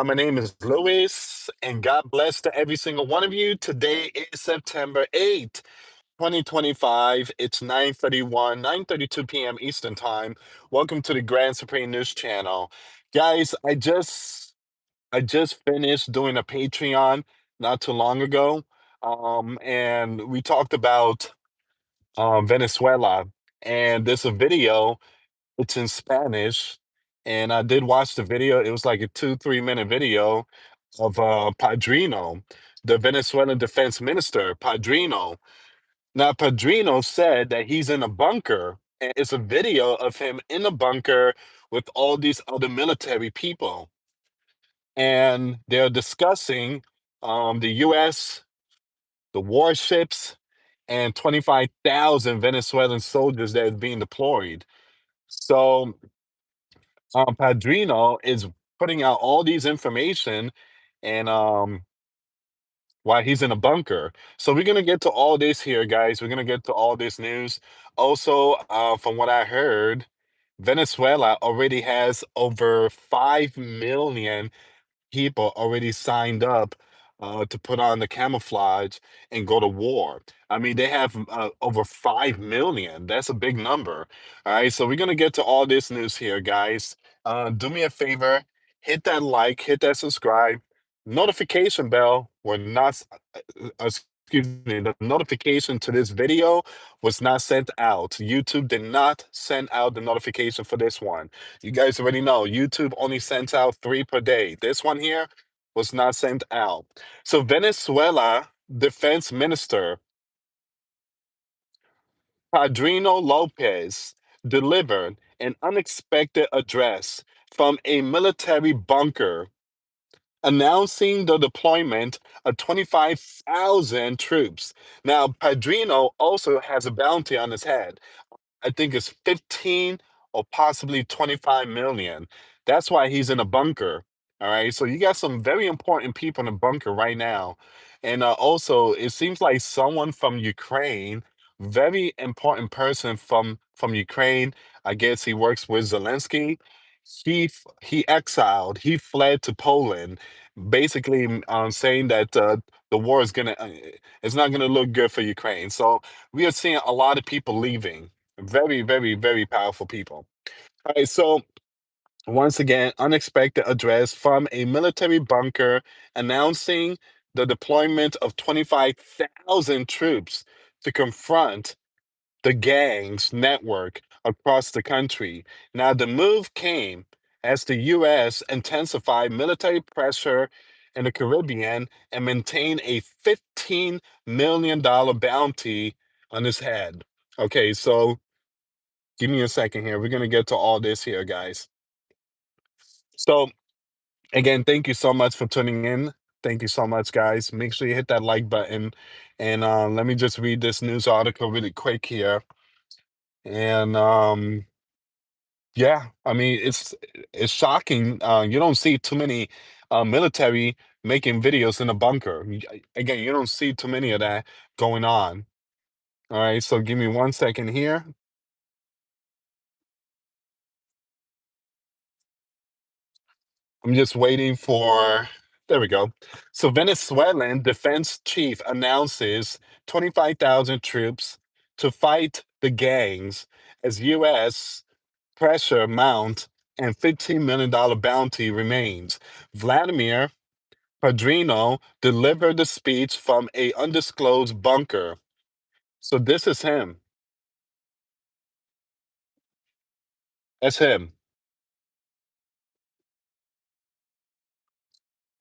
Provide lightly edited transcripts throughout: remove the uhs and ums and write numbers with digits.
My name is Louis, and God bless to every single one of you. Today is September 8th, 2025. It's 9:31, 9:32 p.m. Eastern Time. Welcome to the Grand Supreme News Channel. Guys, I just finished doing a Patreon not too long ago. And we talked about Venezuela. And there's a video, it's in Spanish, and I did watch the video. It was like a 2, 3 minute video of Padrino, the Venezuelan defense minister, Padrino. Now, Padrino said that he's in a bunker, and it's a video of him in a bunker with all these other military people. And they're discussing the US, the warships, and 25,000 Venezuelan soldiers that is being deployed. So Padrino is putting out all these information and while he's in a bunker. So we're gonna get to all this here, guys. We're gonna get to all this news. Also, from what I heard, Venezuela already has over 5 million people already signed up to put on the camouflage and go to war. I mean, they have over 5 million. That's a big number. All right, so we're going to get to all this news here, guys. Do me a favor, hit that like, hit that subscribe, notification bell. We're not, excuse me, the notification to this video was not sent out. YouTube did not send out the notification for this one. You guys already know YouTube only sends out 3 per day. This one here was not sent out. So Venezuela Defense Minister Padrino López delivered an unexpected address from a military bunker announcing the deployment of 25,000 troops. Now, Padrino also has a bounty on his head. I think it's 15 or possibly 25 million. That's why he's in a bunker. All right. So you got some very important people in a bunker right now. And also, it seems like someone from Ukraine, very important person from Ukraine. I guess he works with Zelensky. He exiled. He fled to Poland, basically saying that the war is gonna, it's not gonna look good for Ukraine. So we are seeing a lot of people leaving. Very, very, very powerful people. All right, so once again, unexpected address from a military bunker announcing the deployment of 25,000 troops to confront the gangs network across the country. Now, the move came as the U.S. intensified military pressure in the Caribbean and maintained a $15 million bounty on his head. Okay, so give me a second here. We're going to get to all this here, guys. So, again, thank you so much for tuning in. Thank you so much, guys. Make sure you hit that like button. And let me just read this news article really quick here. And yeah, I mean, it's shocking. You don't see too many military making videos in a bunker. Again, you don't see too many of that going on. All right, so give me 1 second here. I'm just waiting for. There we go. So, Venezuelan defense chief announces 25,000 troops to fight the gangs as U.S. pressure mount and $15 million bounty remains. Vladimir Padrino delivered the speech from a undisclosed bunker. So this is him. That's him,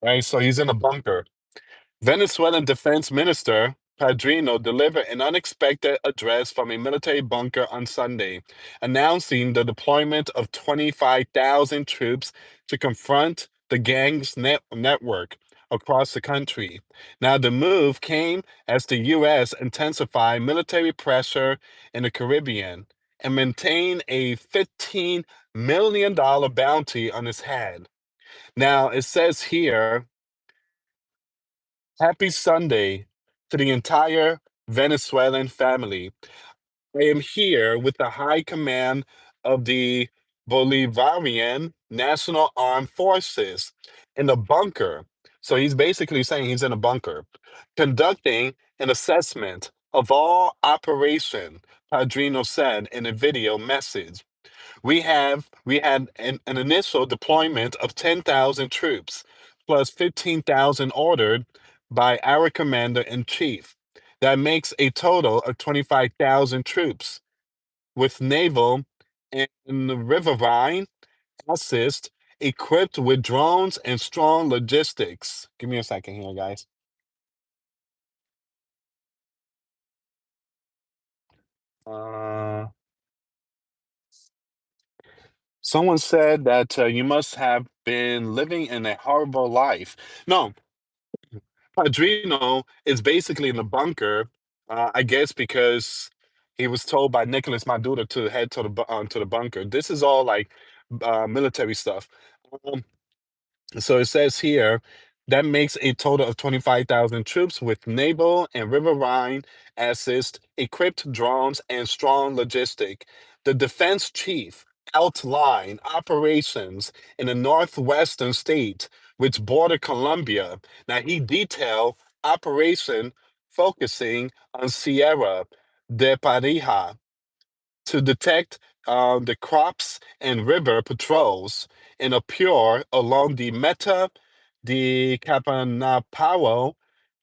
right? So he's in a bunker. Venezuelan Defense Minister Padrino delivered an unexpected address from a military bunker on Sunday, announcing the deployment of 25,000 troops to confront the gang's network across the country. Now, the move came as the U.S. intensified military pressure in the Caribbean and maintained a $15 million bounty on his head. Now, it says here, Happy Sunday to the entire Venezuelan family. I am here with the high command of the Bolivarian National Armed Forces in a bunker. So he's basically saying he's in a bunker, conducting an assessment of all operation, Padrino said in a video message. We had an initial deployment of 10,000 troops, plus 15,000 ordered by our commander in chief. That makes a total of 25,000 troops with naval and riverine assist equipped with drones and strong logistics. Give me a second here, guys. Uh, Someone said that you must have been living in a horrible life. No, Padrino is basically in the bunker, I guess because he was told by Nicolas Maduro to head to the bunker. This is all like military stuff. Um, So it says here that makes a total of 25,000 troops with naval and riverine assist, equipped drones, and strong logistic. The defense chief outlined operations in the northwestern state, which border Colombia. Now he detailed operation focusing on Sierra de Parija to detect the crops and river patrols in a pure along the Meta, the Capanapao,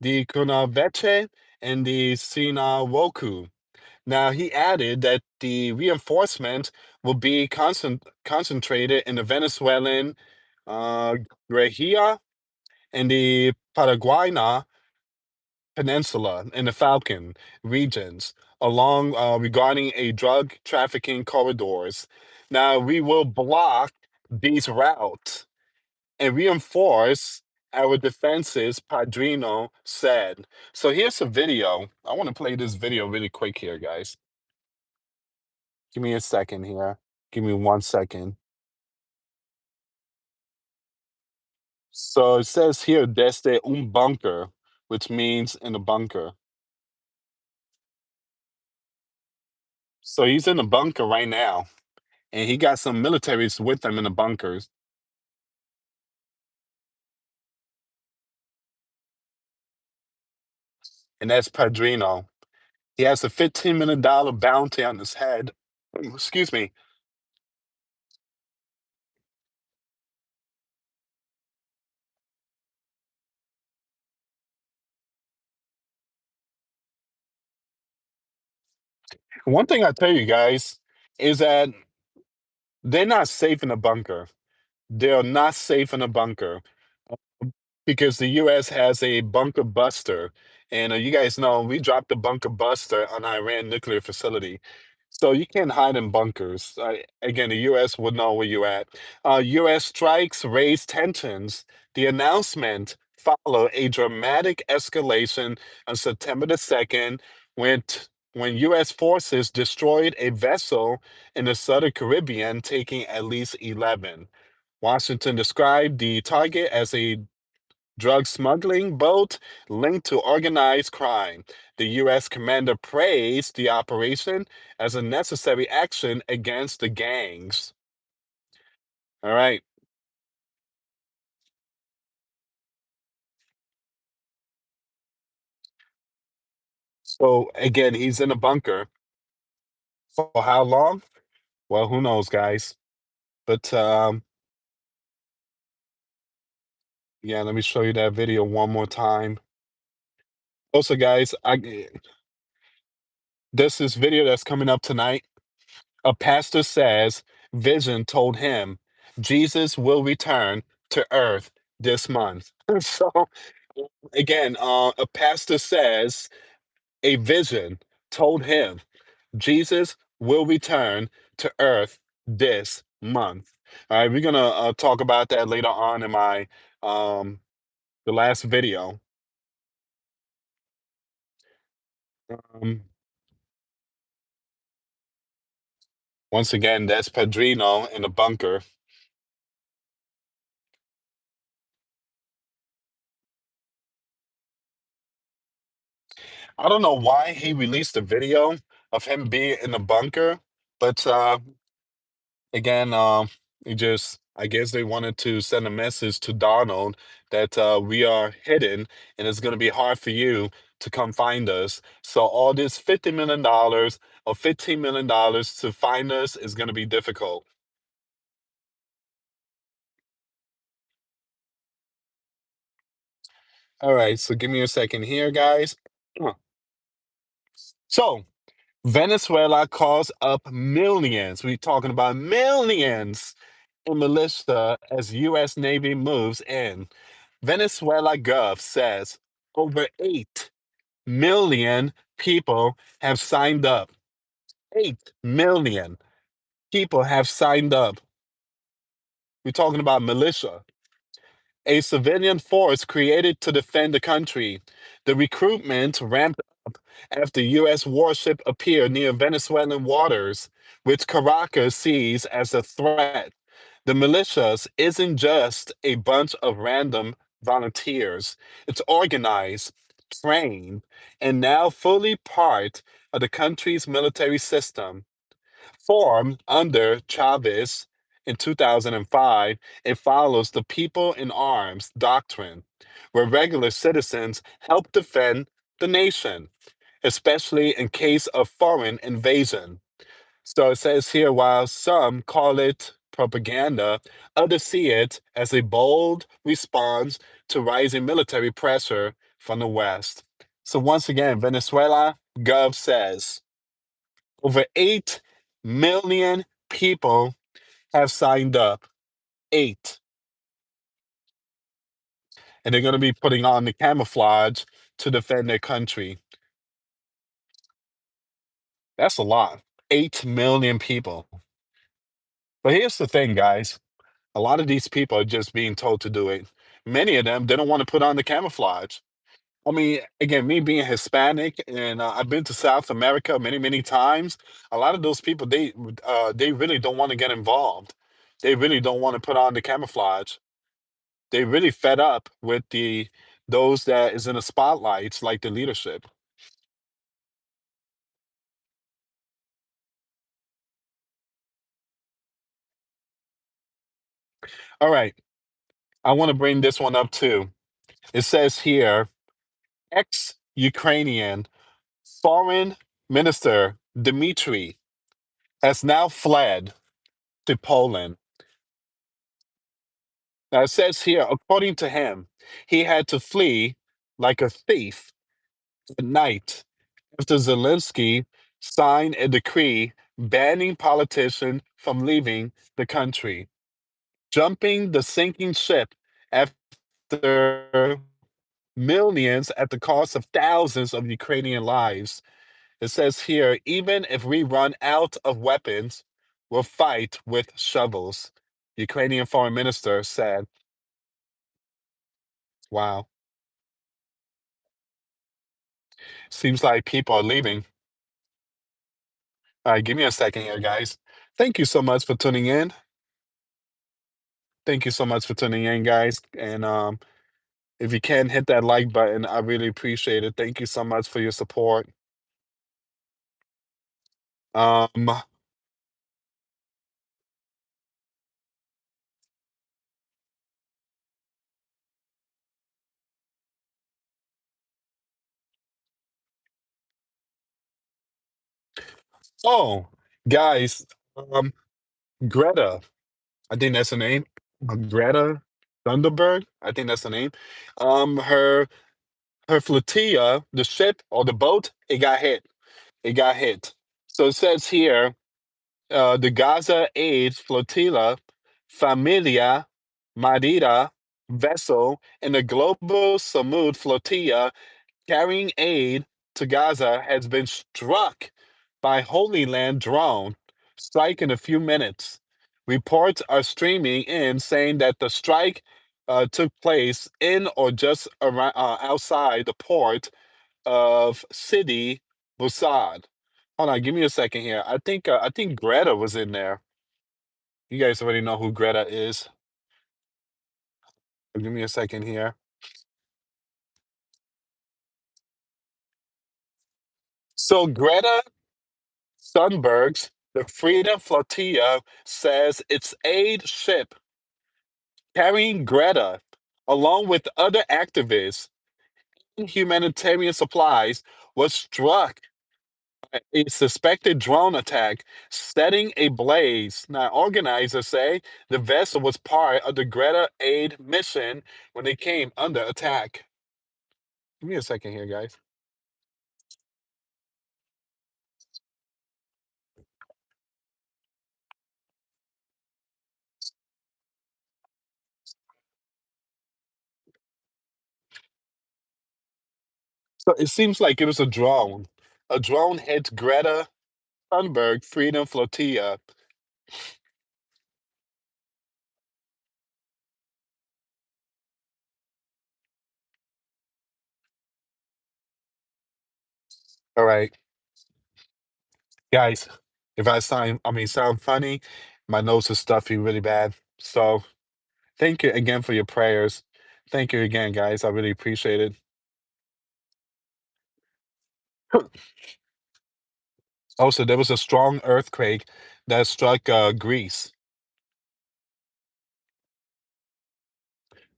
the Cunaveche, and the Sinawoku. Now, he added that the reinforcement will be concentrated in the Venezuelan Guajira and the Paraguayana Peninsula and the Falcon regions along regarding a drug trafficking corridors. Now we will block these routes and reinforce our defenses, Padrino said. So here's a video. I want to play this video really quick here, guys. Give me a second here. Give me 1 second. So it says here, desde un bunker, which means in a bunker. So he's in a bunker right now. And he got some militaries with him in the bunkers, and that's Padrino. He has a $15 million bounty on his head. Excuse me. One thing I tell you guys is that they're not safe in a bunker. They're not safe in a bunker. Because the US has a bunker buster. And you guys know we dropped the bunker buster on Iran nuclear facility. So you can't hide in bunkers. Again, the US would know where you're at. US strikes raise tensions. The announcement followed a dramatic escalation on September the 2nd when US forces destroyed a vessel in the Southern Caribbean, taking at least 11. Washington described the target as a drug smuggling boat linked to organized crime. The U.S. commander praised the operation as a necessary action against the gangs. All right. So again, he's in a bunker. For how long? Well, who knows, guys? But yeah, let me show you that video one more time. Also, guys, this video that's coming up tonight. A pastor says vision told him Jesus will return to earth this month. So again, a pastor says a vision told him Jesus will return to earth this month. All right, we're gonna talk about that later on in my the last video. Um, Once again, that's Padrino in the bunker. I don't know why he released a video of him being in the bunker, but Again, it just I guess they wanted to send a message to Donald that we are hidden and it's going to be hard for you to come find us. So all this $50 million or $15 million to find us is going to be difficult. All right, so give me a second here, guys. So Venezuela calls up millions. We're talking about millions in militia as U.S. Navy moves in. Venezuela Gov says over 8 million people have signed up. 8 million people have signed up. We're talking about militia, a civilian force created to defend the country. The recruitment ramped up after U.S. warship appeared near Venezuelan waters, which Caracas sees as a threat. The militias isn't just a bunch of random volunteers. It's organized, trained, and now fully part of the country's military system. Formed under Chavez in 2005, it follows the people in arms doctrine, where regular citizens help defend the nation, especially in case of foreign invasion. So it says here, while some call it propaganda, others see it as a bold response to rising military pressure from the West. So once again, Venezuela Gov says over 8 million people have signed up. 8. And they're going to be putting on the camouflage to defend their country. That's a lot. 8 million people. But here's the thing, guys. A lot of these people are just being told to do it. Many of them, they don't want to put on the camouflage. I mean, again, me being Hispanic, and I've been to South America many, many times. A lot of those people, they really don't want to get involved. They really don't want to put on the camouflage. They really fed up with the those that is in the spotlights, like the leadership. All right, I want to bring this one up too. It says here, ex-Ukrainian foreign minister Dmitry has now fled to Poland. Now it says here, according to him, he had to flee like a thief at night after Zelensky signed a decree banning politicians from leaving the country, jumping the sinking ship after millions at the cost of thousands of Ukrainian lives. It says here, even if we run out of weapons, we'll fight with shovels. Ukrainian foreign minister said, wow, seems like people are leaving. All right, give me a second here, guys. Thank you so much for tuning in. Thank you so much for tuning in, guys. And if you can hit that like button, I really appreciate it. Thank you so much for your support. Um, oh, guys, um, Greta, I think that's the name. Greta Thunberg, I think that's the name. Her flotilla, the ship or the boat, it got hit. It got hit. So it says here, the Gaza aid flotilla, Familia Madida vessel, and the Global Samud flotilla carrying aid to Gaza has been struck by Holy Land drone strike in a few minutes. Reports are streaming in saying that the strike took place in or just around, outside the port of City Busad. Hold on, give me a second here. I think Greta was in there. You guys already know who Greta is. Give me a second here. So Greta Thunberg's The Freedom Flotilla says its aid ship carrying Greta, along with other activists and humanitarian supplies, was struck by a suspected drone attack, setting ablaze. Now, organizers say the vessel was part of the Greta aid mission when they came under attack. Give me a second here, guys. So it seems like it was a drone. A drone hit Greta Thunberg Freedom Flotilla. All right, guys. If I sound funny, my nose is stuffy really bad. So thank you again for your prayers. Thank you again, guys. I really appreciate it. Also, there was a strong earthquake that struck Greece.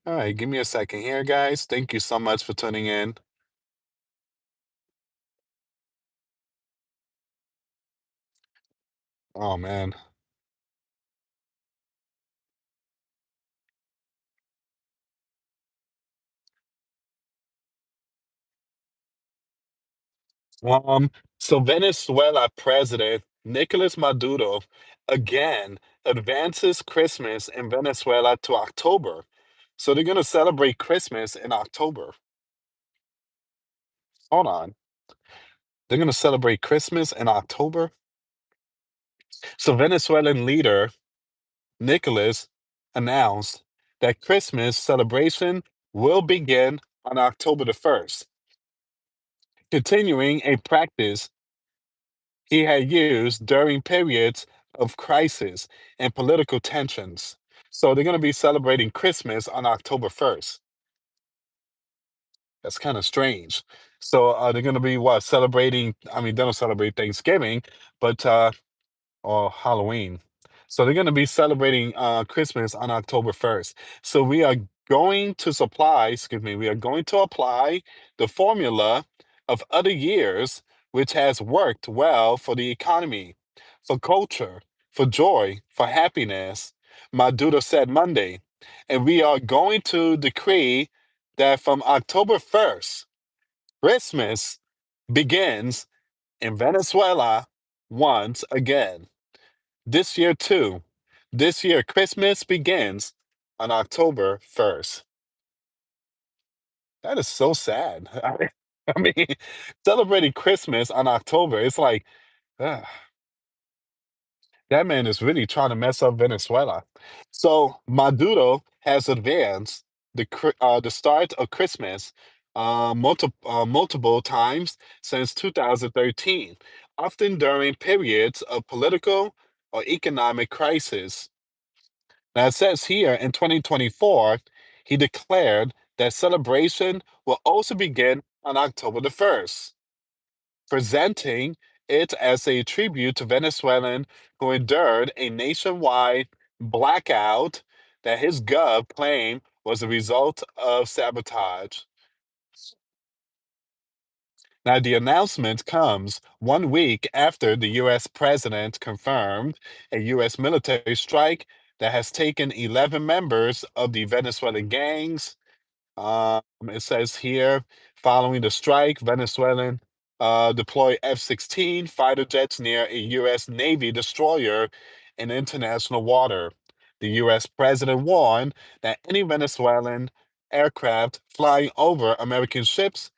All right, give me a second here, guys. Thank you so much for tuning in. Oh man. Um, so Venezuela President Nicolas Maduro again advances Christmas in Venezuela to October. So they're gonna celebrate Christmas in October. Hold on. They're gonna celebrate Christmas in October. So Venezuelan leader Nicolas announced that Christmas celebration will begin on October the 1st, continuing a practice he had used during periods of crisis and political tensions. So they're going to be celebrating Christmas on October 1st. That's kind of strange. So they're going to be what celebrating? I mean, they don't celebrate Thanksgiving, but or Halloween. So they're going to be celebrating Christmas on October 1st. So we are going to supply, excuse me, we are going to apply the formula of other years, which has worked well for the economy, for culture, for joy, for happiness, Maduro said Monday. And we are going to decree that from October 1st, Christmas begins in Venezuela once again. This year, too. This year, Christmas begins on October 1st. That is so sad. I mean, celebrating Christmas on October, it's like, ugh, that man is really trying to mess up Venezuela. So Maduro has advanced the start of Christmas multiple times since 2013, often during periods of political or economic crisis. Now it says here in 2024, he declared that celebration will also begin on October the 1st, presenting it as a tribute to Venezuelan who endured a nationwide blackout that his gov claimed was a result of sabotage. Now, the announcement comes 1 week after the US president confirmed a US military strike that has taken 11 members of the Venezuelan gangs. It says here, following the strike, Venezuelan deployed F-16 fighter jets near a US Navy destroyer in international water. The US president warned that any Venezuelan aircraft flying over American ships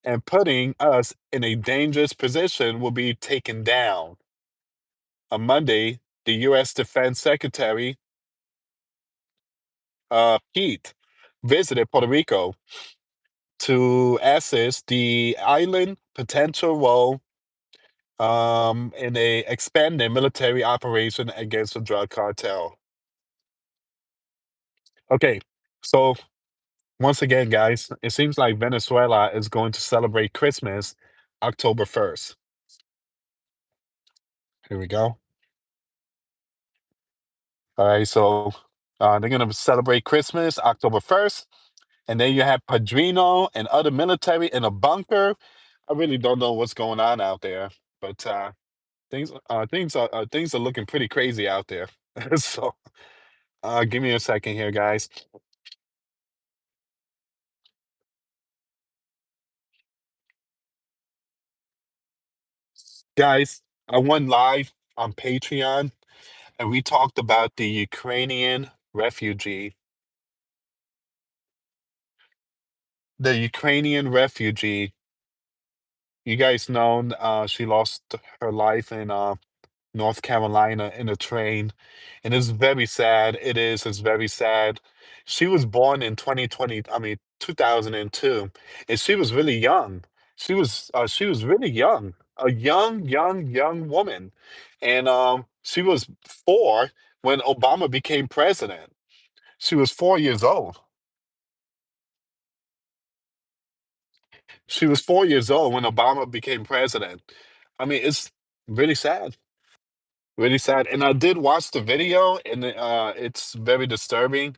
and putting us in a dangerous position will be taken down. On Monday, the U.S. Defense Secretary Pete visited Puerto Rico to assess the island potential role in a expanded military operation against the drug cartel. Okay, so once again, guys, it seems like Venezuela is going to celebrate Christmas October 1st. Here we go. All right, so they're gonna celebrate Christmas October 1st, and then you have Padrino and other military in a bunker. I really don't know what's going on out there, but things are looking pretty crazy out there. So give me a second here, guys. Guys, I went live on Patreon, and we talked about the Ukrainian refugee. The Ukrainian refugee. You guys know she lost her life in North Carolina in a train, and it's very sad. It is. It's very sad. She was born in 2020, I mean 2002, and she was really young. She was really young, a young woman, and she was 4 when Obama became president. She was 4 years old. She was 4 years old when Obama became president. I mean, it's really sad. Really sad. And I did watch the video, and it's very disturbing.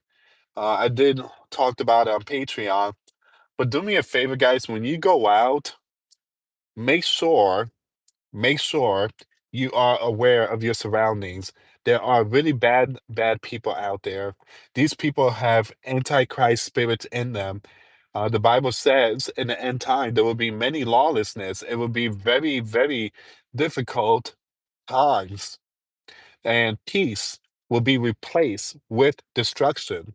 I did talked about it on Patreon. But do me a favor, guys, when you go out, make sure make sure you are aware of your surroundings. There are really bad people out there. These people have antichrist spirits in them. The Bible says in the end time there will be many lawlessness. It will be very difficult times, and peace will be replaced with destruction.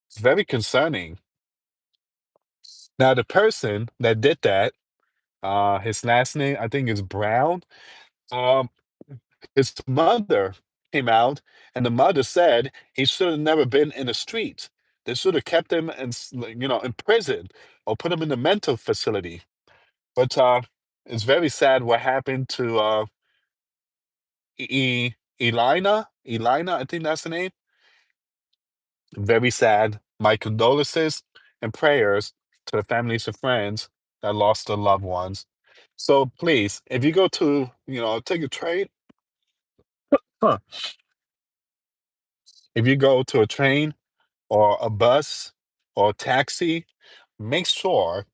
It's very concerning. Now, the person that did that, his last name, I think, is Brown. Um, his mother came out, and the mother said he should have never been in the streets. They should have kept him in, in prison or put him in a mental facility. But it's very sad what happened to Elina, I think that's the name. Very sad. My condolences and prayers to the families and friends that lost their loved ones. So please, if you go to, take a train, huh, if you go to a train or a bus or a taxi, make sure,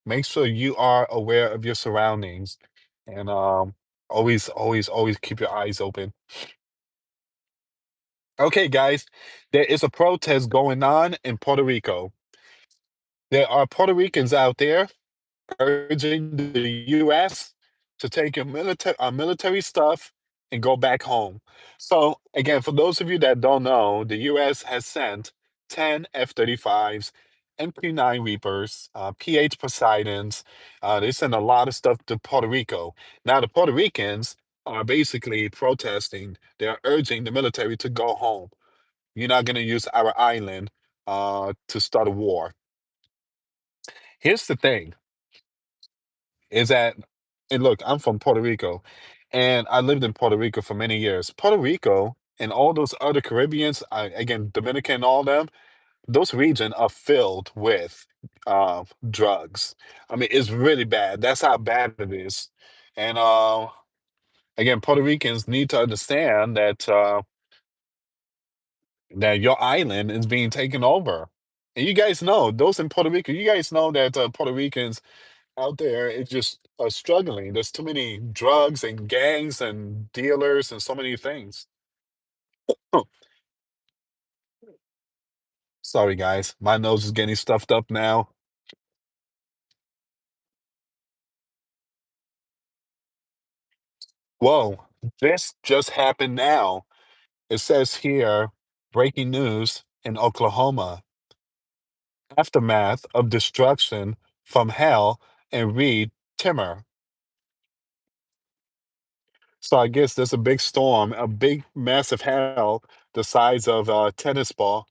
make sure you are aware of your surroundings, and always keep your eyes open. Okay, guys, there is a protest going on in Puerto Rico. There are Puerto Ricans out there urging the US to take your military stuff and go back home. So, again, for those of you that don't know, the US has sent 10 F-35s, MP9 Reapers, PH Poseidons. They send a lot of stuff to Puerto Rico. Now, the Puerto Ricans are basically protesting. They're urging the military to go home. You're not going to use our island to start a war. Here's the thing. Is that and look, I'm from Puerto Rico, and I lived in Puerto Rico for many years. Puerto Rico and all those other Caribbeans, again, Dominican, all them, those regions are filled with drugs. I mean, it's really bad. That's how bad it is. And again, Puerto Ricans need to understand that your island is being taken over. And you guys know, those in Puerto Rico, you guys know that Puerto Ricans out there is just struggling. There's too many drugs and gangs and dealers and so many things. Oh, sorry, guys. My nose is getting stuffed up now. Whoa, this just happened now. It says here, breaking news in Oklahoma, aftermath of destruction from hell and Reed Timmer. So I guess there's a big storm, a big, massive hail the size of a tennis ball.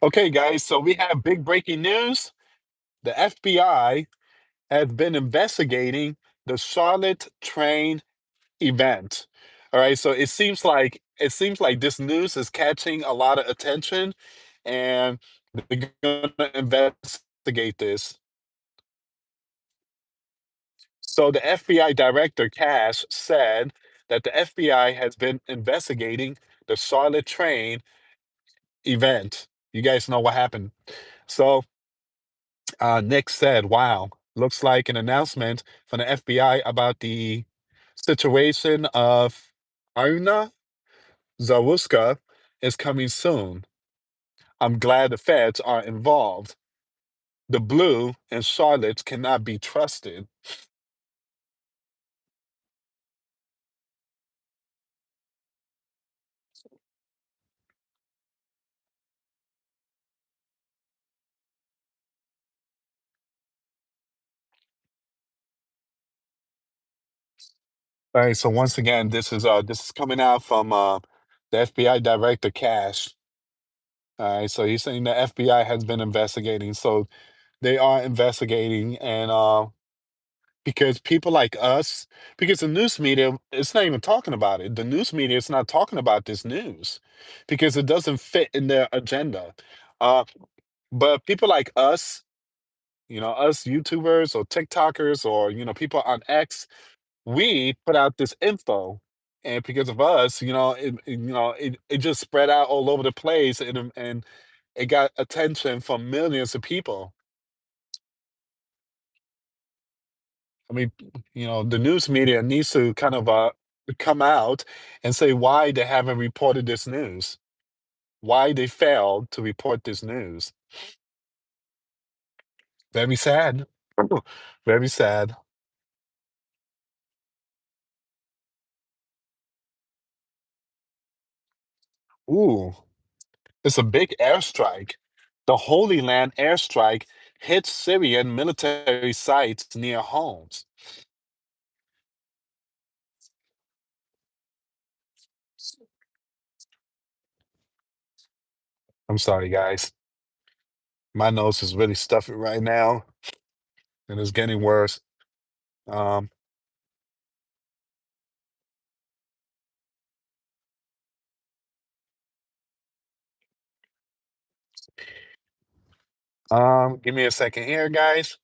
Okay, guys, so we have big breaking news. The FBI has been investigating the Charlotte train event. All right, so it seems like this news is catching a lot of attention, and they're gonna investigate this. So the FBI director, Cash, said that the FBI has been investigating the Charlotte train event. You guys know what happened. So Nick said, wow, looks like an announcement from the FBI about the situation of Arna Zawuska is coming soon. I'm glad the feds are involved. The blue and Charlotte cannot be trusted. All right, so once again, this is coming out from the FBI director Cash. All right, so he's saying the FBI has been investigating. So they are investigating, and because people like us, because the news media, it's not even talking about it. The news media is not talking about this news because it doesn't fit in their agenda. Uh, but people like us, us YouTubers or TikTokers or people on X, we put out this info, and because of us, it just spread out all over the place, and it got attention from millions of people. I mean, the news media needs to kind of come out and say why they haven't reported this news, why they failed to report this news. Very sad. Very sad. Ooh, it's a big airstrike. The Holy Land airstrike hits Syrian military sites near homes. I'm sorry, guys. My nose is really stuffy right now, and it's getting worse. Um, give me a second here, guys.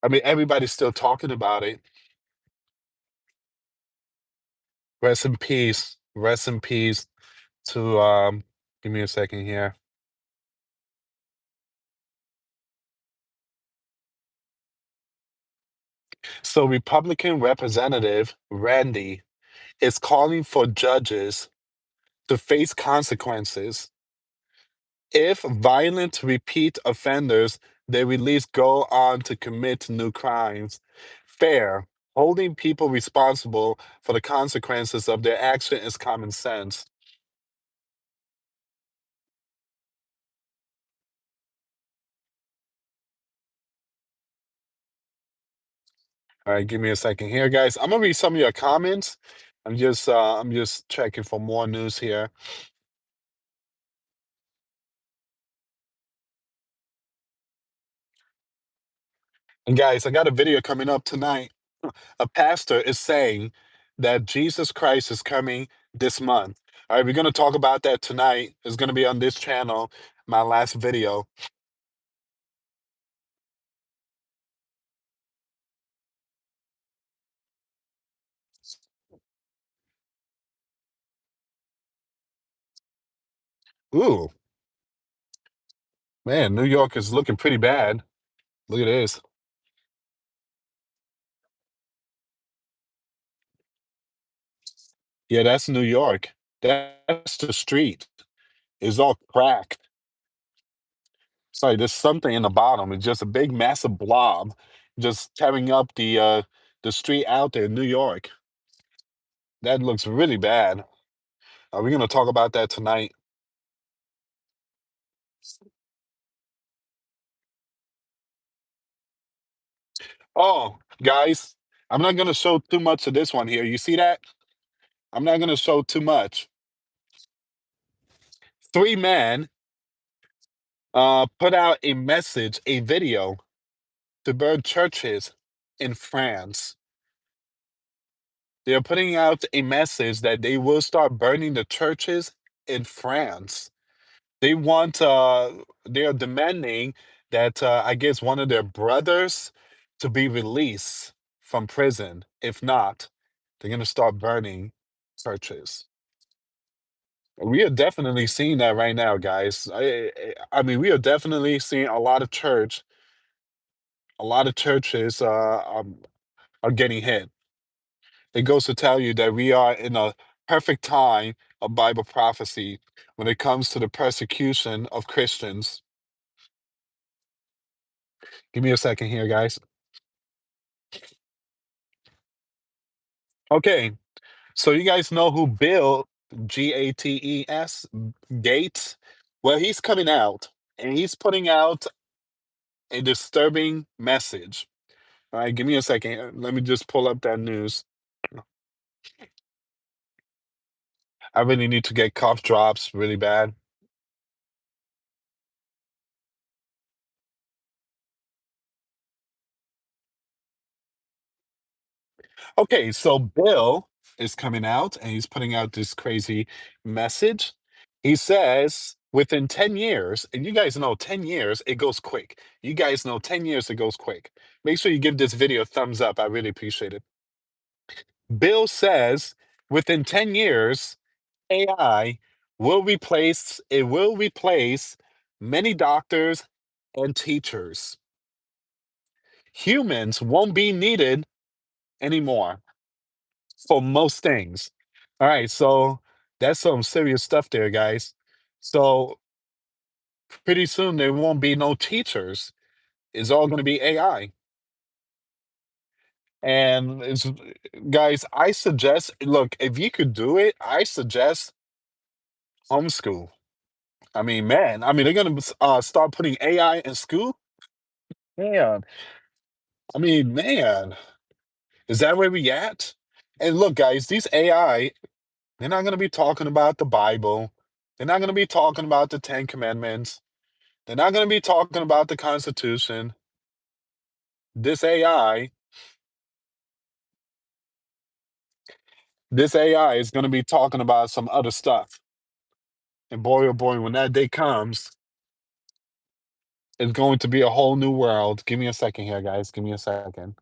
I mean, everybody's still talking about it. Rest in peace. Rest in peace to give me a second here. So Republican Representative Randy is calling for judges to face consequences if violent repeat offenders they release go on to commit new crimes. Fair. Holding people responsible for the consequences of their action is common sense. All right, give me a second here, guys. I'm gonna read some of your comments. I'm just checking for more news here. And guys, I got a video coming up tonight. A pastor is saying that Jesus Christ is coming this month. All right, we're gonna talk about that tonight. It's gonna be on this channel, my last video. Ooh, man, New York is looking pretty bad. Look at this. Yeah, that's New York. That's the street. It's all cracked. Sorry, there's something in the bottom. It's just a big, massive blob, just tearing up the street out there in New York. That looks really bad. We're gonna talk about that tonight. Oh, guys, I'm not gonna show too much of this one here. You see that? I'm not gonna show too much. Three men put out a message, a video to burn churches in France. They're putting out a message that they will start burning the churches in France. They want they are demanding that I guess one of their brothers to be released from prison. If not, they're going to start burning churches. We are definitely seeing that right now, guys. I mean, we are definitely seeing a lot of churches are getting hit. It goes to tell you that we are in a perfect time of Bible prophecy when it comes to the persecution of Christians. Give me a second here, guys. Okay, so you guys know who Bill Gates Gates? Well, he's coming out and he's putting out a disturbing message. All right, give me a second. Let me just pull up that news. I really need to get cough drops really bad. Okay, so Bill is coming out and he's putting out this crazy message. He says within 10 years, and you guys know 10 years, it goes quick. You guys know 10 years, it goes quick. Make sure you give this video a thumbs up. I really appreciate it. Bill says within 10 years, AI will replace many doctors and teachers. Humans won't be needed anymore for most things. All right, so that's some serious stuff there, guys. So pretty soon there won't be no teachers. It's all going to be AI. And it's, guys, I suggest, look, if you could do it, I suggest homeschool. I mean, man, I mean, they're going to start putting AI in school. Man, I mean, man, is that where we at? And look, guys, these AI, they're not going to be talking about the Bible. They're not going to be talking about the Ten Commandments. They're not going to be talking about the Constitution. This AI, this AI is going to be talking about some other stuff. And boy, oh boy, when that day comes, it's going to be a whole new world. Give me a second here, guys. Give me a second.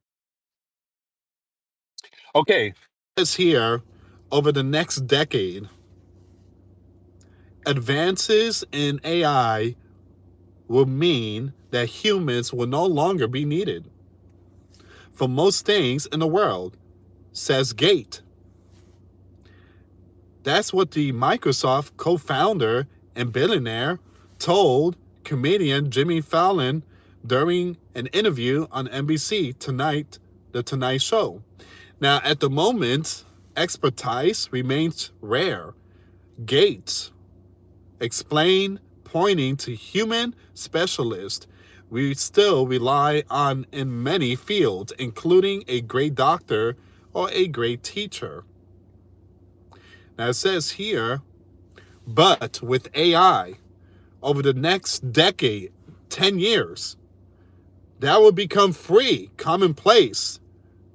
Okay, it's here over the next decade. Advances in AI will mean that humans will no longer be needed for most things in the world, says Gate. That's what the Microsoft co founder and billionaire told comedian Jimmy Fallon during an interview on NBC Tonight, The Tonight Show. Now, at the moment, expertise remains rare. Gates explained, pointing to human specialists we still rely on in many fields, including a great doctor or a great teacher. Now, it says here, but with AI, over the next decade, 10 years, that will become free, commonplace.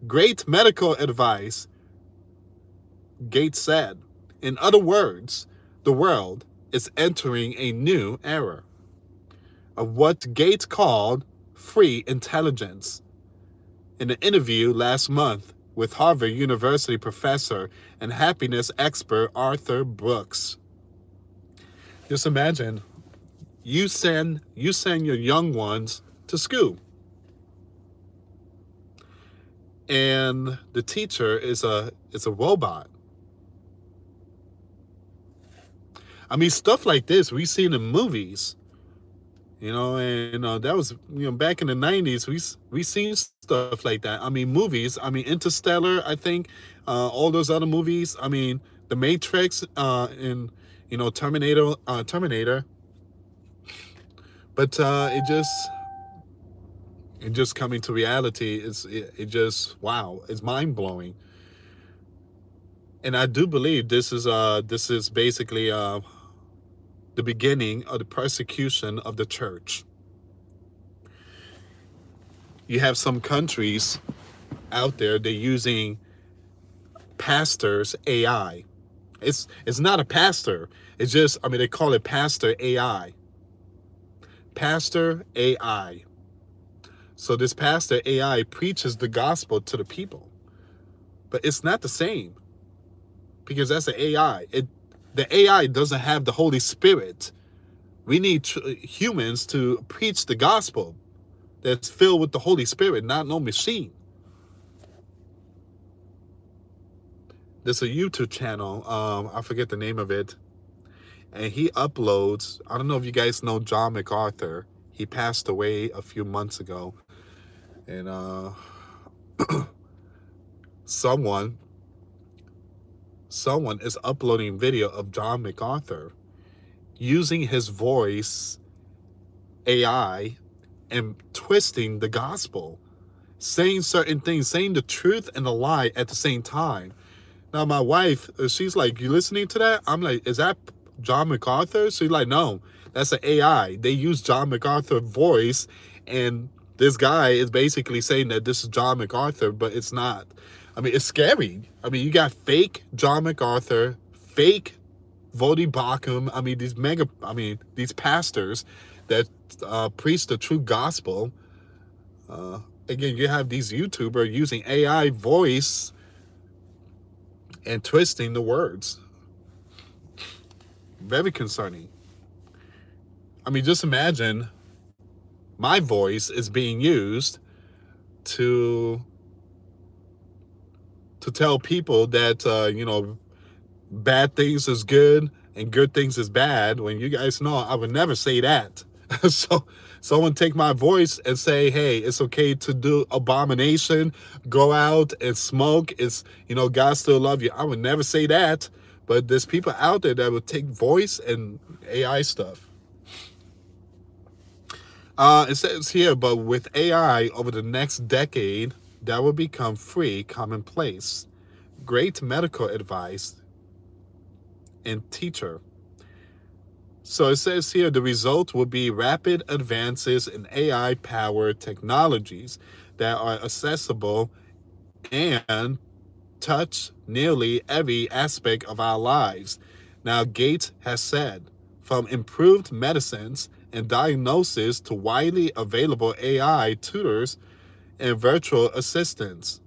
Great medical advice, Gates said. In other words, the world is entering a new era of what Gates called free intelligence. In an interview last month with Harvard University professor and happiness expert Arthur Brooks. Just imagine you send your young ones to school, and the teacher is a robot. I mean, stuff like this we seen in movies, and that was back in the '90s. We seen stuff like that. I mean, movies. I mean, Interstellar. I think all those other movies. I mean, The Matrix, and Terminator. But it just coming to reality. It just wow. It's mind blowing. And I do believe this is basically the beginning of the persecution of the church. You have some countries out there, they're using pastors AI. It's not a pastor. It's just, I mean, they call it pastor AI. pastor AI. So this pastor AI preaches the gospel to the people, but it's not the same because that's an AI. The AI doesn't have the Holy Spirit. We need humans to preach the gospel that's filled with the Holy Spirit, not no machine. There's a YouTube channel. I forget the name of it, and he uploads. I don't know if you guys know John MacArthur. He passed away a few months ago, and someone is uploading video of John MacArthur using his voice AI and twisting the gospel, saying certain things, saying the truth and the lie at the same time. Now, my wife, she's like, you listening to that? I'm like, is that John MacArthur? She's like, no, that's an AI. They use John MacArthur's voice, and this guy is basically saying that this is John MacArthur, but it's not. I mean, it's scary. I mean, you got fake John MacArthur, fake Vodi Bakum. These pastors that preach the true gospel. Again, you have these YouTubers using AI voice and twisting the words. Very concerning. I mean, just imagine my voice is being used to tell people that bad things is good and good things is bad, when you guys know I would never say that. So someone take my voice and say, hey, it's okay to do abomination, go out and smoke, it's, God still love you. I would never say that. But there's people out there that would take voice and AI stuff. It says here, but with AI over the next decade, that will become free, commonplace. Great medical advice and teacher. So it says here, the result will be rapid advances in AI-powered technologies that are accessible and touch nearly every aspect of our lives. Now, Gates has said, from improved medicines and diagnosis to widely available AI tutors and virtual assistants.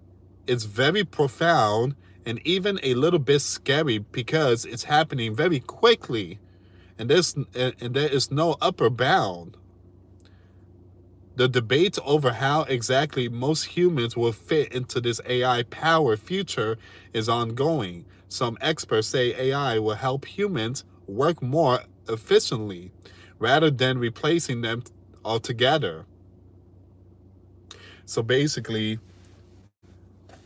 It's very profound and even a little bit scary because it's happening very quickly, and there is no upper bound. The debate over how exactly most humans will fit into this AI powered future is ongoing. Some experts say AI will help humans work more efficiently rather than replacing them altogether. So basically,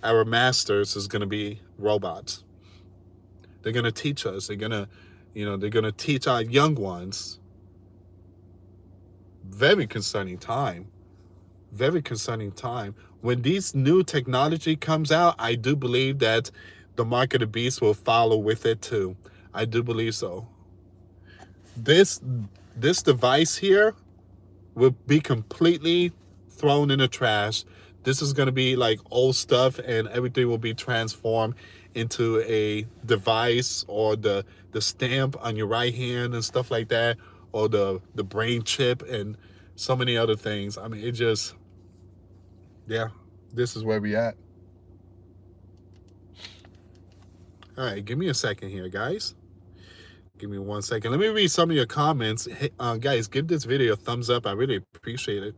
our masters is going to be robots. They're going to teach us. They're going to teach our young ones. Very concerning time. Very concerning time. When these new technology comes out, I do believe that the mark of the beast will follow with it too. I do believe so. This device here will be completely thrown in the trash. This is going to be like old stuff, and everything will be transformed into a device, or the stamp on your right hand and stuff like that, or the brain chip and so many other things. I mean, yeah, this is where we at. All right, give me a second here, guys. Give me 1 second. Let me read some of your comments. Hey, guys, give this video a thumbs up. I really appreciate it.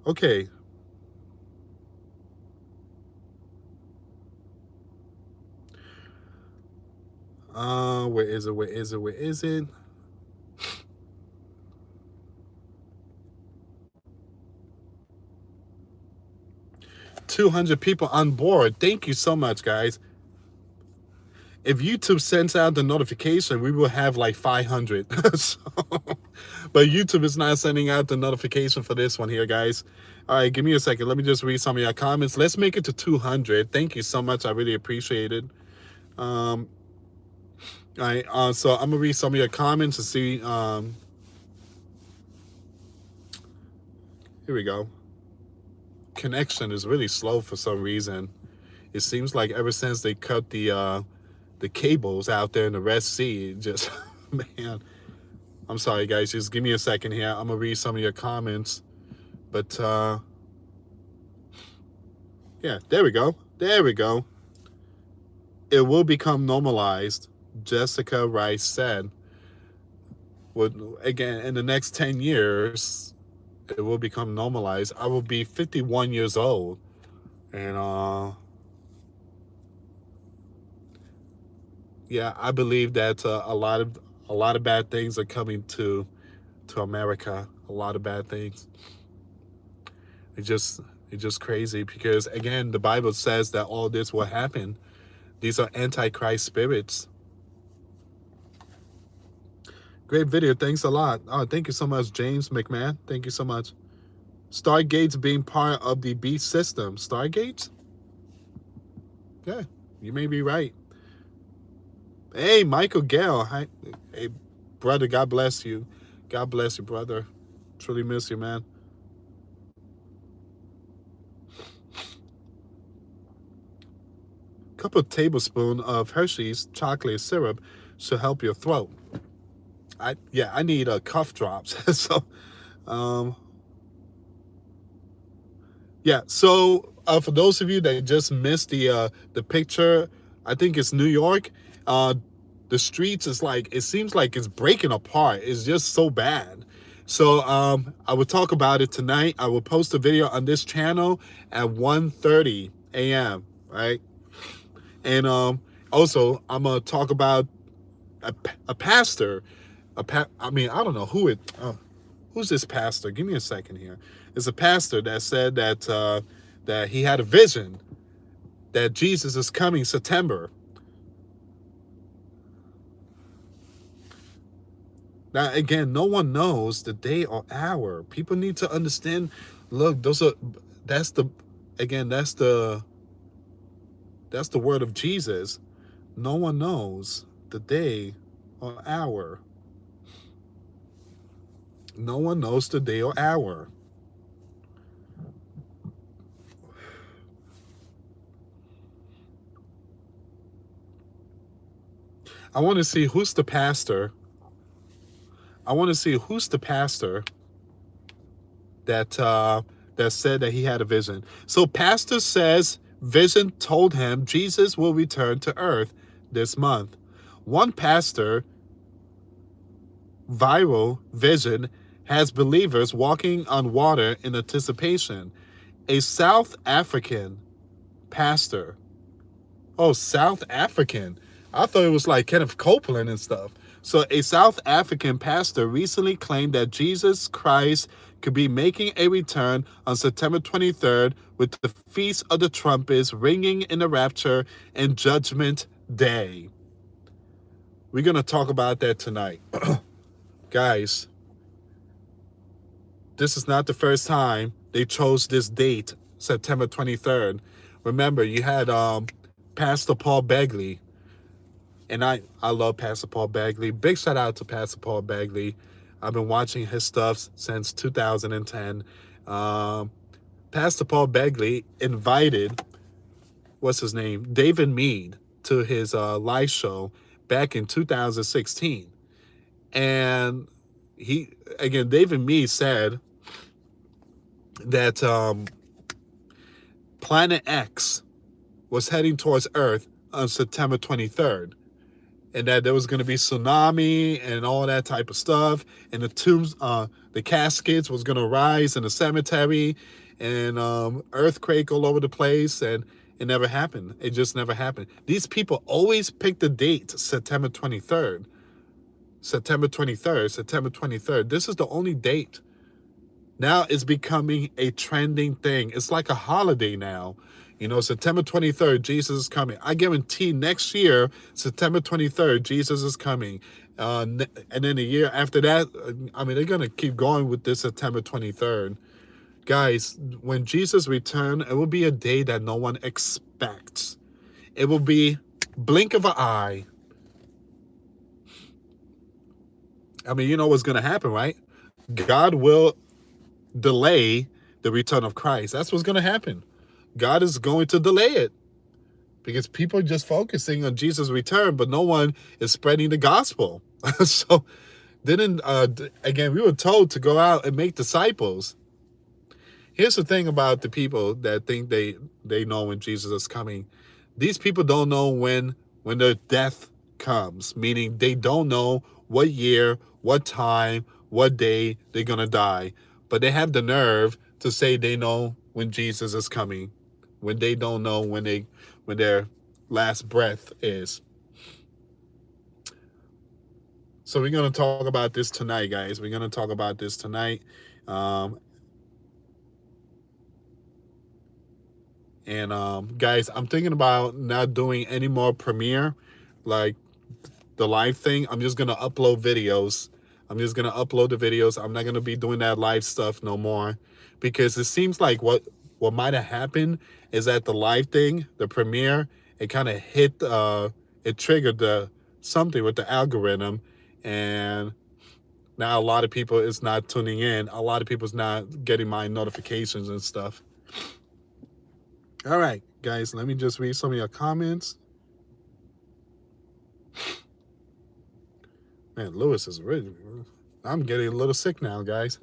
Okay. Where is it? Where is it? Where is it? 200 people on board. Thank you so much, guys. If YouTube sends out the notification, we will have like 500. So, but YouTube is not sending out the notification for this one here, guys. All right, give me a second. Let me just read some of your comments. Let's make it to 200. Thank you so much. I really appreciate it. All right, so I'm gonna read some of your comments to see. Here we go. Connection is really slow for some reason. It seems like ever since they cut the cables out there in the Red Sea, just man. I'm sorry, guys. Just give me a second here. I'm gonna read some of your comments. But yeah, there we go. There we go. It will become normalized. Jessica Rice said, again, in the next 10 years, it will become normalized. I will be 51 years old. And yeah, I believe that a lot of bad things are coming to America. A lot of bad things. It's just it's just crazy because again, the Bible says that all this will happen. These are antichrist spirits. Great video. Thanks a lot. Oh, thank you so much, James McMahon. Thank you so much. Stargates being part of the beast system. Stargates? Yeah, you may be right. Hey, Michael Gale. Hi. Hey, brother, God bless you. God bless you, brother. Truly miss you, man. Couple of tablespoons of Hershey's chocolate syrup should help your throat. I need cough drops. So, um, yeah. So for those of you that just missed the picture, I think it's New York. Uh, the streets is like it seems like it's breaking apart. It's just so bad. So I will talk about it tonight. I will post a video on this channel at 1:30 a.m. Right, and also I'm gonna talk about a pastor. I mean, I don't know who it. Who's this pastor? Give me a second here. It's a pastor that said that he had a vision that Jesus is coming September. Now again, no one knows the day or hour. People need to understand. Look, that's the again that's the word of Jesus. No one knows the day or hour. No one knows the day or hour. I want to see who's the pastor. I want to see who's the pastor that that said that he had a vision. So pastor says vision told him Jesus will return to earth this month. One pastor viral vision has believers walking on water in anticipation. A South African pastor. Oh, South African. I thought it was like Kenneth Copeland and stuff. So a South African pastor recently claimed that Jesus Christ could be making a return on September 23rd with the Feast of the Trumpets ringing in the rapture and Judgment Day. We're going to talk about that tonight. Guys, this is not the first time they chose this date, September 23rd. Remember, you had Pastor Paul Begley. And I love Pastor Paul Bagley. Big shout out to Pastor Paul Bagley. I've been watching his stuff since 2010. Pastor Paul Bagley invited, what's his name, David Meade to his live show back in 2016. And David Meade said that Planet X was heading towards Earth on September 23rd. And that there was going to be tsunami and all that type of stuff, and the tombs, the caskets was going to rise in the cemetery, and earthquake all over the place, and it never happened. It just never happened. These people always pick the date, September 23rd. September 23rd, September 23rd. This is the only date. Now it's becoming a trending thing. It's like a holiday now. You know, September 23rd, Jesus is coming. I guarantee next year, September 23rd, Jesus is coming. And then the year after that, I mean, they're going to keep going with this September 23rd. Guys, when Jesus returns, it will be a day that no one expects. It will be blink of an eye. I mean, you know what's going to happen, right? God will delay the return of Christ. That's what's going to happen. God is going to delay it. because people are just focusing on Jesus' return, but no one is spreading the gospel. So didn't again, we were told to go out and make disciples. Here's the thing about the people that think they know when Jesus is coming. These people don't know when their death comes, meaning they don't know what year, what time, what day they're gonna die. But they have the nerve to say they know when Jesus is coming, when they don't know when their last breath is. So we're gonna talk about this tonight, guys. We're gonna talk about this tonight. Um, And guys, I'm thinking about not doing any more Premiere, like the live thing. I'm just gonna upload videos. I'm just gonna upload the videos. I'm not gonna be doing that live stuff no more, because it seems like what might have happened is that the live thing, the Premiere, it kind of hit, it triggered the something with the algorithm, and now a lot of people is not tuning in. A lot of people's not getting my notifications and stuff. All right, guys, let me just read some of your comments. Man, Lewis is really. I'm getting a little sick now, guys.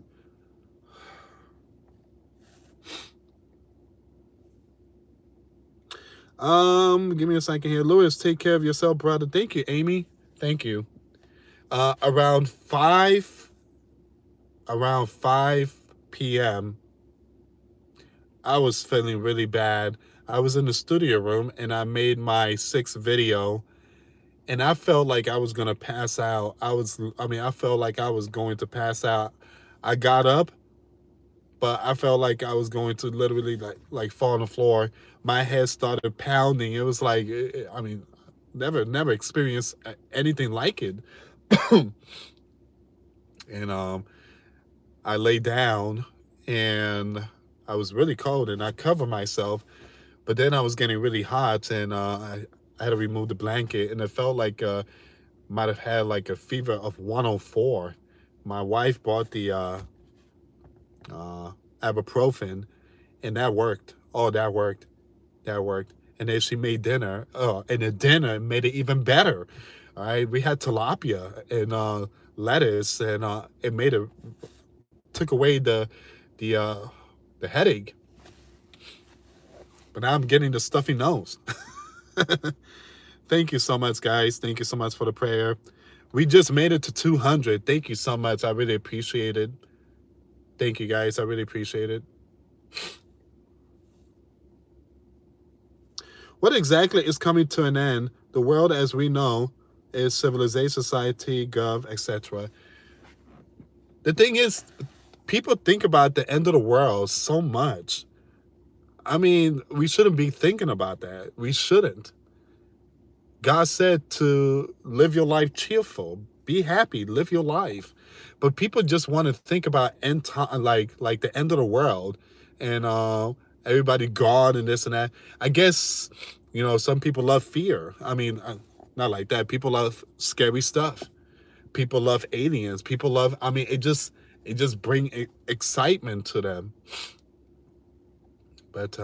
Give me a second here. Lewis, take care of yourself, brother. Thank you, Amy. Thank you. Around 5 p.m., I was feeling really bad. I was in the studio room and I made my sixth video, and I felt like I was gonna pass out. I felt like I was going to pass out. I got up, but I felt like I was going to literally like fall on the floor. My head started pounding. It was like, I mean, never experienced anything like it. And I lay down, and I was really cold, and I covered myself. But then I was getting really hot, and I had to remove the blanket, and it felt like might have had like a fever of 104. My wife bought the uh, ibuprofen, and that worked. Oh, that worked. That worked. And then she made dinner. Oh, and the dinner made it even better. All right, we had tilapia and lettuce, and it made it took away the uh, the headache. But now I'm getting the stuffy nose. Thank you so much, guys. Thank you so much for the prayer. We just made it to 200. Thank you so much. I really appreciate it. Thank you, guys. I really appreciate it. What exactly is coming to an end? The world as we know is civilization, society, gov, etc. The thing is, people think about the end of the world so much. I mean, we shouldn't be thinking about that. We shouldn't. God said to live your life cheerful, be happy, live your life. But people just want to think about end time, like the end of the world, and everybody gone and this and that. I guess some people love fear. I mean, not like that. People love scary stuff. People love aliens. People love. I mean, it just bring excitement to them. But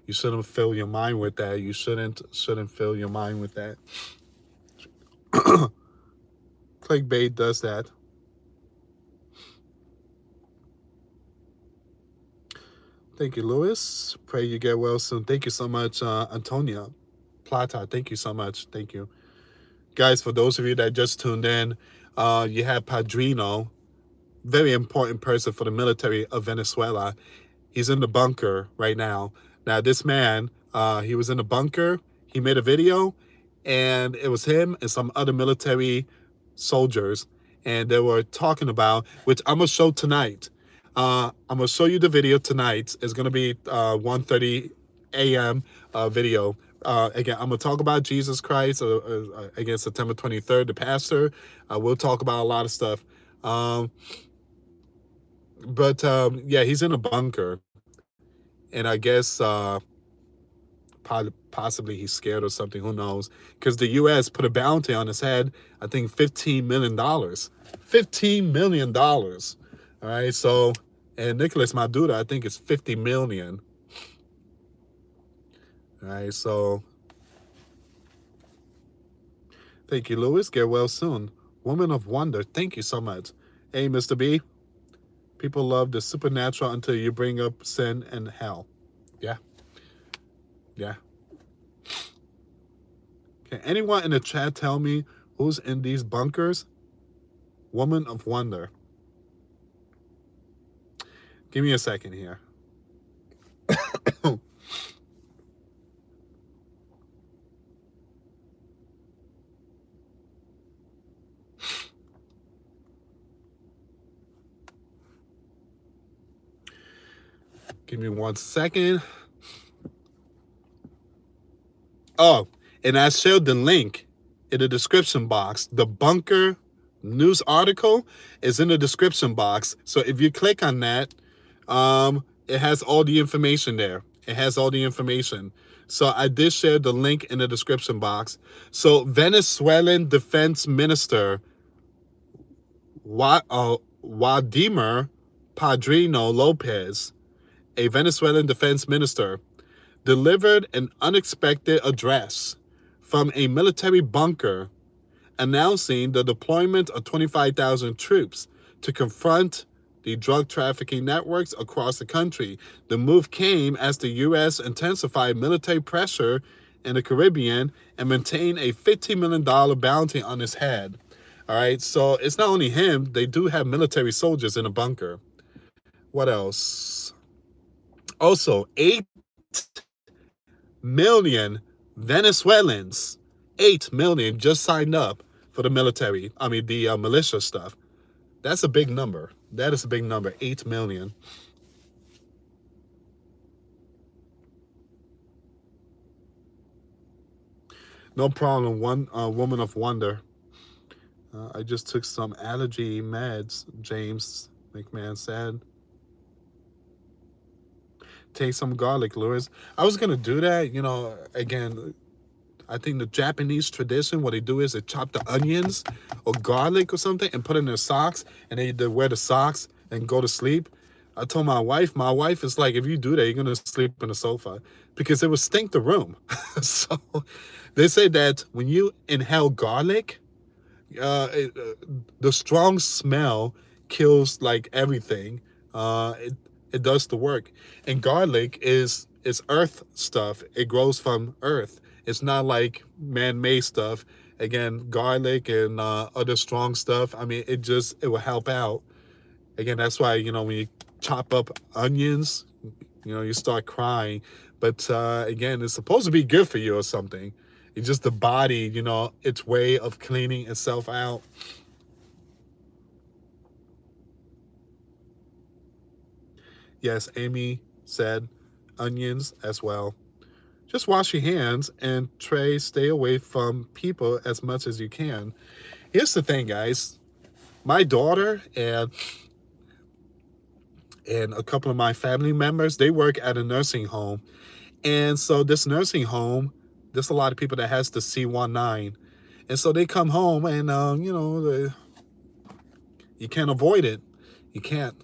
you shouldn't fill your mind with that. You shouldn't fill your mind with that. Clickbait does that. Thank you, Lewis. Pray you get well soon. Thank you so much, Antonia Plata. Thank you so much. Thank you, guys. For those of you that just tuned in, you have Padrino, very important person for the military of Venezuela. He's in the bunker right now. Now, this man, he was in the bunker. He made a video, and it was him and some other military soldiers, and they were talking about, which I'm gonna show tonight. I'm gonna show you the video tonight. It's gonna be 1:30 a.m. Video. Again, I'm gonna talk about Jesus Christ. Again, September 23rd, the pastor. We'll talk about a lot of stuff. But yeah, he's in a bunker, and I guess possibly he's scared or something. Who knows? Because the U.S. put a bounty on his head. I think $15 million. $15 million. All right. So, and Nicolas Maduro, I think it's 50 million. All right. So Thank you, Louis. Get well soon. Woman of Wonder. Thank you so much. Hey, Mr. B. People love the supernatural until you bring up sin and hell. Yeah, yeah. Can anyone in the chat tell me who's in these bunkers? Woman of Wonder. Give me a second here. Give me 1 second. Oh, and I showed the link in the description box. The bunker news article is in the description box. So if you click on that, it has all the information there. It has all the information. So I did share the link in the description box. So Venezuelan Defense Minister Wladimir Padrino López, a Venezuelan defense minister, delivered an unexpected address from a military bunker announcing the deployment of 25,000 troops to confront the drug trafficking networks across the country. The move came as the U.S. intensified military pressure in the Caribbean and maintained a $15 million bounty on his head. All right, so it's not only him, they do have military soldiers in a bunker. What else? Also, 8 million Venezuelans, 8 million just signed up for the military. I mean, the militia stuff. That's a big number. That is a big number, 8 million. No problem, one woman of wonder. I just took some allergy meds, James McMahon said. Take some garlic, Lewis. I was going to do that, again, I think the Japanese tradition, what they do is they chop the onions or garlic or something and put it in their socks, and they wear the socks and go to sleep. I told my wife is like, if you do that, you're going to sleep on the sofa because it would stink the room. So they say that when you inhale garlic, the strong smell kills like everything. It does the work, and garlic is earth stuff. It grows from earth. It's not like man-made stuff. Again, garlic and other strong stuff. I mean, it will help out. Again, that's why when you chop up onions, you start crying. But again, it's supposed to be good for you or something. It's just the body, its way of cleaning itself out. Yes, Amy said onions as well. Just wash your hands and stay away from people as much as you can. Here's the thing, guys. My daughter and a couple of my family members, they work at a nursing home. And so this nursing home, there's a lot of people that has the C19. And so they come home and, you can't avoid it. You can't.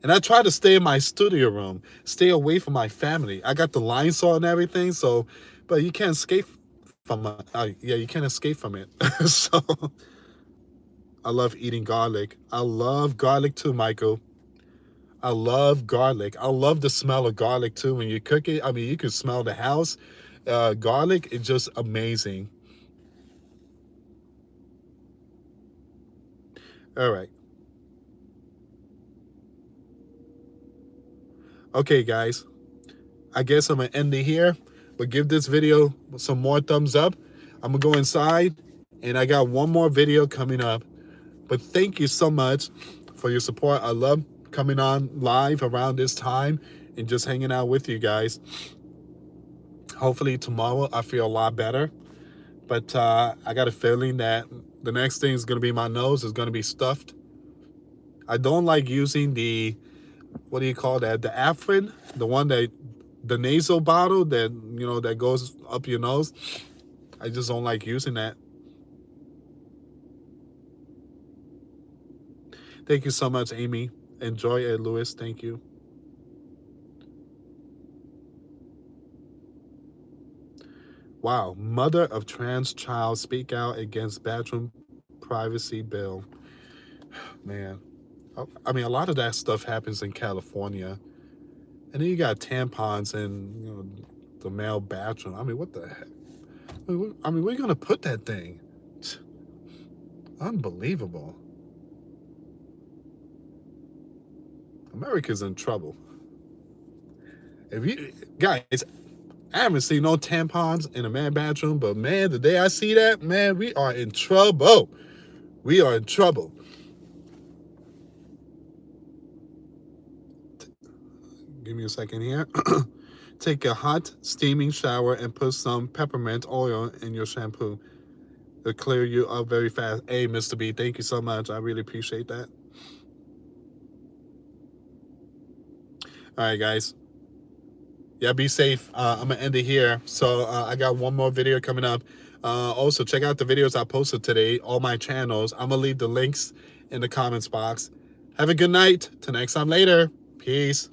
And I try to stay in my studio room, stay away from my family. I got the line saw and everything, so, but you can't escape from it. Yeah, you can't escape from it. So I love eating garlic. I love garlic too, Michael. I love garlic. I love the smell of garlic too. When you cook it, I mean, you can smell the house. Garlic is just amazing. All right. Okay, guys. I guess I'm going to end it here, but give this video some more thumbs up. I'm going to go inside, and I got one more video coming up. But thank you so much for your support. I love coming on live around this time and just hanging out with you guys. Hopefully tomorrow I feel a lot better. But I got a feeling that the next thing is going to be my nose is going to be stuffed. I don't like using the, what do you call that? The Afrin, the nasal bottle that goes up your nose. I just don't like using that. Thank you so much, Amy. Enjoy it, Louis. Thank you. Wow. Mother of trans child speak out against bathroom privacy bill. Man. I mean, a lot of that stuff happens in California. And then you got tampons in, the male bathroom. I mean, what the heck? I mean, where are you going to put that thing? Unbelievable. America's in trouble. If you guys, I haven't seen no tampons in a man bathroom, but man, the day I see that, man, we are in trouble. We are in trouble. Give me a second here. Take a hot, steaming shower and put some peppermint oil in your shampoo. It'll clear you up very fast. Hey, Mr. B, thank you so much. I really appreciate that. All right, guys. Yeah, be safe. I'm gonna end it here. So I got one more video coming up. Also, check out the videos I posted today, all my channels. I'm gonna leave the links in the comments box. Have a good night. Till next time later. Peace.